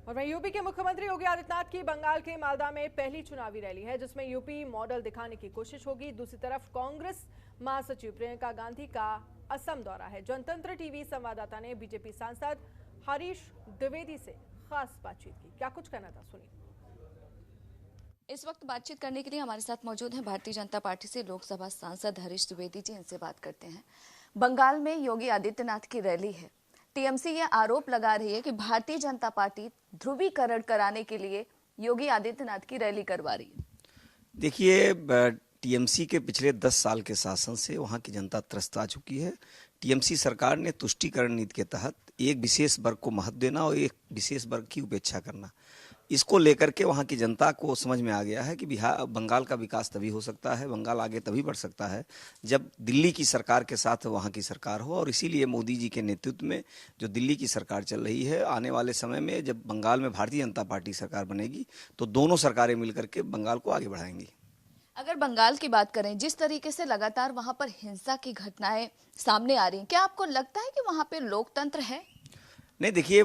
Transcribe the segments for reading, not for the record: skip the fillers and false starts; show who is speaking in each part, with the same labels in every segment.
Speaker 1: और वहीं यूपी के मुख्यमंत्री योगी आदित्यनाथ की बंगाल के मालदा में पहली चुनावी रैली है, जिसमें यूपी मॉडल दिखाने की कोशिश होगी। दूसरी तरफ कांग्रेस महासचिव प्रियंका गांधी का असम दौरा है। जनतंत्र टीवी संवाददाता ने बीजेपी सांसद हरीश द्विवेदी से खास बातचीत की। क्या कुछ कहना था, सुनिए।
Speaker 2: इस वक्त बातचीत करने के लिए हमारे साथ मौजूद हैं भारतीय जनता पार्टी से लोकसभा सांसद हरीश द्विवेदी जी। इनसे बात करते हैं। बंगाल में योगी आदित्यनाथ की रैली है। टीएमसी ये आरोप लगा रही है कि भारतीय जनता पार्टी ध्रुवीकरण कराने के लिए योगी आदित्यनाथ की रैली करवा रही है।
Speaker 3: देखिए, टीएमसी के पिछले 10 साल के शासन से वहाँ की जनता त्रस्त आ चुकी है। टीएमसी सरकार ने तुष्टीकरण नीति के तहत एक विशेष वर्ग को महत्व देना और एक विशेष वर्ग की उपेक्षा करना, इसको लेकर के वहाँ की जनता को समझ में आ गया है कि बंगाल का विकास तभी हो सकता है, बंगाल आगे तभी बढ़ सकता है जब दिल्ली की सरकार के साथ वहाँ की सरकार हो। और इसीलिए मोदी जी के नेतृत्व में जो दिल्ली की सरकार चल रही है, आने वाले समय में जब बंगाल में भारतीय जनता पार्टी सरकार बनेगी तो दोनों सरकारें मिलकर के बंगाल को आगे बढ़ाएंगी।
Speaker 2: अगर बंगाल की बात करें, जिस तरीके से लगातार वहां पर हिंसा की घटनाएं सामने आ रही हैं, क्या आपको लगता है कि वहां पे लोकतंत्र है?
Speaker 3: नहीं, देखिए,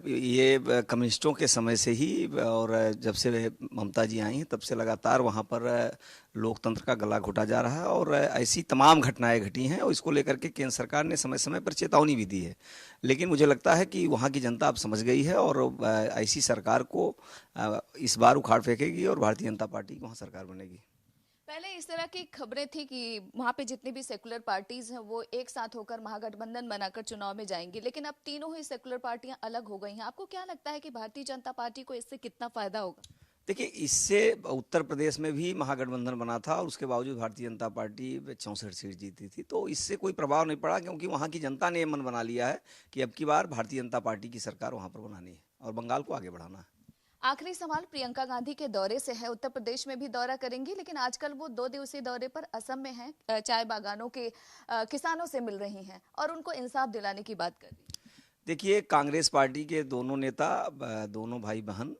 Speaker 3: ये कम्युनिस्टों के समय से ही और जब से ममता जी आई हैं तब से लगातार वहाँ पर लोकतंत्र का गला घोटा जा रहा है और ऐसी तमाम घटनाएं घटी हैं और इसको लेकर के केंद्र सरकार ने समय समय पर चेतावनी भी दी है। लेकिन मुझे लगता है कि वहाँ की जनता अब समझ गई है और ऐसी सरकार को इस बार उखाड़ फेंकेगी और भारतीय जनता पार्टी की वहाँ सरकार बनेगी।
Speaker 2: पहले इस तरह की खबरें थी कि वहां पे जितनी भी सेकुलर पार्टीज हैं वो एक साथ होकर महागठबंधन बनाकर चुनाव में जाएंगी, लेकिन अब तीनों ही सेकुलर पार्टियां अलग हो गई हैं। आपको क्या लगता है कि भारतीय जनता पार्टी को इससे कितना फायदा होगा?
Speaker 3: देखिए, इससे उत्तर प्रदेश में भी महागठबंधन बना था और उसके बावजूद भारतीय जनता पार्टी 64 सीट जीती थी, तो इससे कोई प्रभाव नहीं पड़ा क्योंकि वहाँ की जनता ने ये मन बना लिया है कि अब की बार भारतीय जनता पार्टी की सरकार वहाँ पर बनानी है और बंगाल को आगे बढ़ाना है।
Speaker 2: आखिरी सवाल प्रियंका गांधी के दौरे से है। उत्तर प्रदेश में भी दौरा करेंगी, लेकिन आजकल वो 2 दिवसीय दौरे पर असम में हैं। चाय बागानों के किसानों से मिल रही हैं और उनको इंसाफ दिलाने की बात कर रही हैं।
Speaker 3: देखिए, कांग्रेस पार्टी के दोनों नेता, दोनों भाई बहन,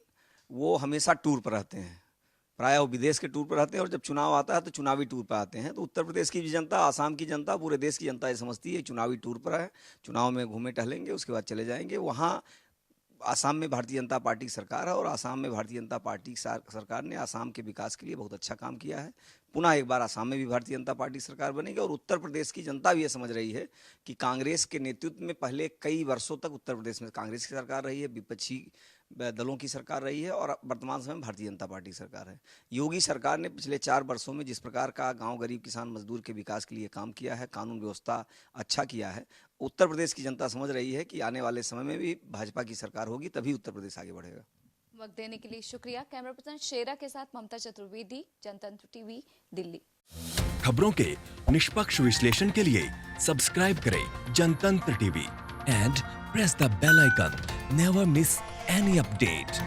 Speaker 3: वो हमेशा टूर पर रहते हैं। प्रायः वो विदेश के टूर पर रहते हैं और जब चुनाव आता है तो चुनावी टूर पर आते हैं। तो उत्तर प्रदेश की भी जनता, आसाम की जनता, पूरे देश की जनता ये समझती है चुनावी टूर पर है, चुनाव में घूमे टहलेंगे, उसके बाद चले जाएंगे। वहाँ आसाम में भारतीय जनता पार्टी की सरकार है और आसाम में भारतीय जनता पार्टी सरकार ने आसाम के विकास के लिए बहुत अच्छा काम किया है। पुनः एक बार आसाम में भी भारतीय जनता पार्टी सरकार बनेगी और उत्तर प्रदेश की जनता भी ये समझ रही है कि कांग्रेस के नेतृत्व में पहले कई वर्षों तक उत्तर प्रदेश में कांग्रेस की सरकार रही है, विपक्षी दलों की सरकार रही है और वर्तमान समय में भारतीय जनता पार्टी की सरकार है। योगी सरकार ने पिछले 4 वर्षों में जिस प्रकार का गांव, गरीब, किसान, मजदूर के विकास के लिए काम किया है, कानून व्यवस्था अच्छा किया है, उत्तर प्रदेश की जनता समझ रही है कि आने वाले समय में भी भाजपा की सरकार होगी, तभी उत्तर प्रदेश आगे बढ़ेगा।
Speaker 2: वक्त देने के लिए शुक्रिया। कैमरा पर्सन शेरा के साथ ममता चतुर्वेदी, जनतंत्र टीवी, दिल्ली।
Speaker 4: खबरों के निष्पक्ष विश्लेषण के लिए सब्सक्राइब करें Jantantra TV and press the bell icon. Never miss any update.